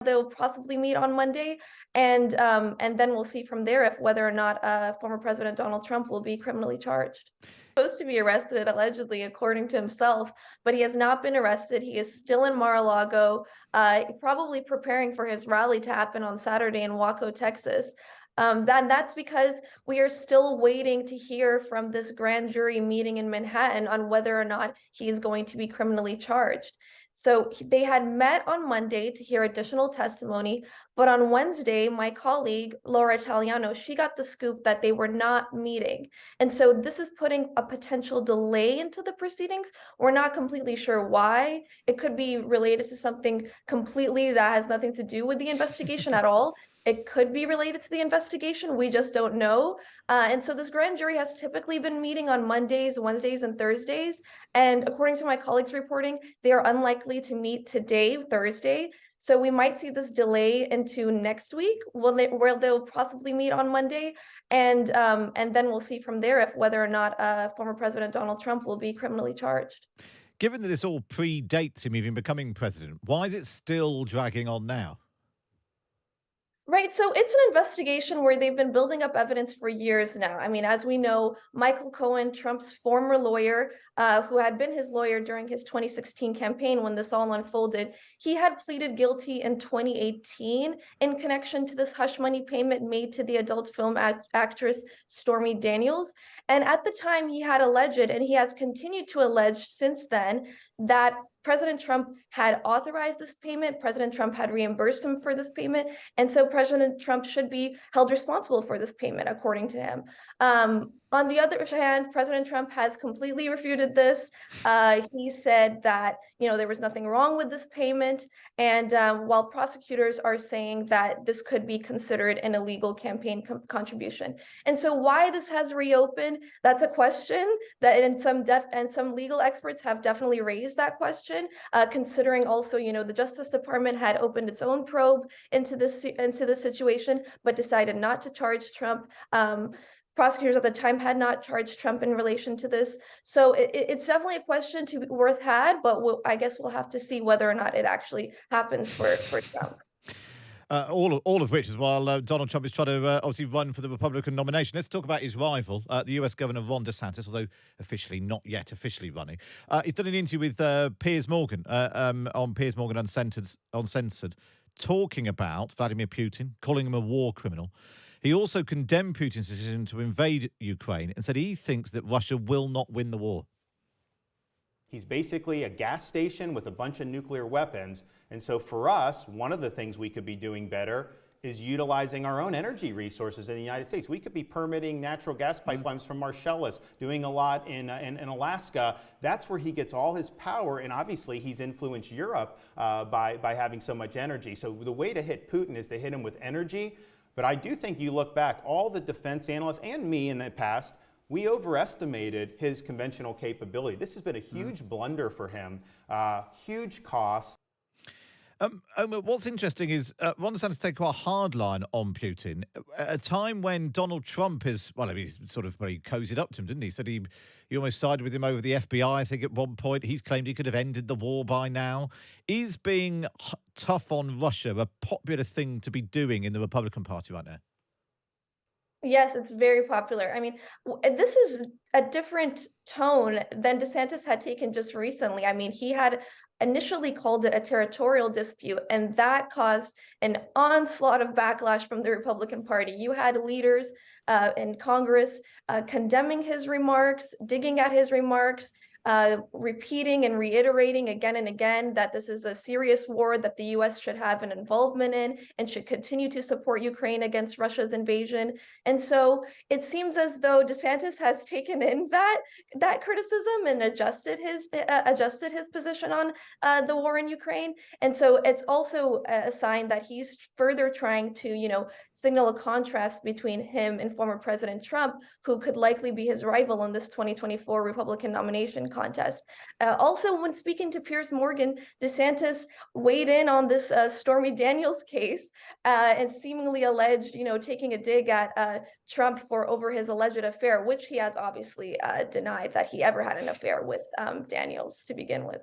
They'll possibly meet on Monday, and then we'll see from there if whether or not former President Donald Trump will be criminally charged. Supposed to be arrested allegedly, according to himself, but he has not been arrested. He is still in Mar-a-Lago, probably preparing for his rally to happen on Saturday in Waco, Texas. That's because we are still waiting to hear from this grand jury meeting in Manhattan on whether or not he is going to be criminally charged. So they had met on Monday to hear additional testimony, but on Wednesday, my colleague, Laura Italiano, she got the scoop that they were not meeting. And so this is putting a potential delay into the proceedings. We're not completely sure why. It could be related to something completely that has nothing to do with the investigation at all. It could be related to the investigation. We just don't know. And so this grand jury has typically been meeting on Mondays, Wednesdays, and Thursdays. And according to my colleagues reporting, they are unlikely to meet today, Thursday. So we might see this delay into next week, where they'll possibly meet on Monday, and then we'll see from there if whether or not former President Donald Trump will be criminally charged. Given that this all predates him even becoming president, why is it still dragging on now? Right. So it's an investigation where they've been building up evidence for years now. I mean, as we know, Michael Cohen, Trump's former lawyer, who had been his lawyer during his 2016 campaign when this all unfolded, he had pleaded guilty in 2018 in connection to this hush money payment made to the adult film actress Stormy Daniels. And at the time, he had alleged, and he has continued to allege since then, that President Trump had authorized this payment. President Trump had reimbursed him for this payment. And so President Trump should be held responsible for this payment, according to him. On the other hand, President Trump has completely refuted this. He said that, there was nothing wrong with this payment. And while prosecutors are saying that this could be considered an illegal campaign contribution. And so why this has reopened, that's a question that some legal experts have definitely raised that question, considering also, the Justice Department had opened its own probe into this situation, but decided not to charge Trump. Prosecutors at the time had not charged Trump in relation to this. So it's definitely a question to be worth had, but I guess we'll have to see whether or not it actually happens for Trump. All of which is while Donald Trump is trying to obviously run for the Republican nomination. Let's talk about his rival, the US Governor Ron DeSantis, although not yet officially running. He's done an interview with Piers Morgan on Piers Morgan Uncensored, talking about Vladimir Putin, calling him a war criminal. He also condemned Putin's decision to invade Ukraine and said he thinks that Russia will not win the war. He's basically a gas station with a bunch of nuclear weapons. And so for us, one of the things we could be doing better is utilizing our own energy resources in the United States. We could be permitting natural gas pipelines from Marcellus, doing a lot in Alaska. That's where he gets all his power, and obviously he's influenced Europe by having so much energy. So the way to hit Putin is to hit him with energy. But I do think you look back, all the defense analysts and me in the past, we overestimated his conventional capability. This has been a huge blunder for him, huge cost. What's interesting is Ron DeSantis taken quite a hard line on Putin at a time when Donald Trump he's sort of very cozied up to him, didn't he? Said he almost sided with him over the FBI. I think at one point he's claimed he could have ended the war by now. Is being tough on Russia a popular thing to be doing in the Republican Party right now? Yes, it's very popular. I mean, this is a different tone than DeSantis had taken just recently. I mean, he had initially called it a territorial dispute, and that caused an onslaught of backlash from the Republican Party. You had leaders in Congress condemning his remarks, digging at his remarks, repeating and reiterating again and again that this is a serious war that the US should have an involvement in and should continue to support Ukraine against Russia's invasion. And so it seems as though DeSantis has taken in that criticism and adjusted his position on the war in Ukraine. And so it's also a sign that he's further trying to, signal a contrast between him and former President Trump, who could likely be his rival in this 2024 Republican nomination contest. Also, when speaking to Piers Morgan, DeSantis weighed in on this Stormy Daniels case and seemingly alleged, taking a dig at Trump over his alleged affair, which he has obviously denied that he ever had an affair with Daniels to begin with.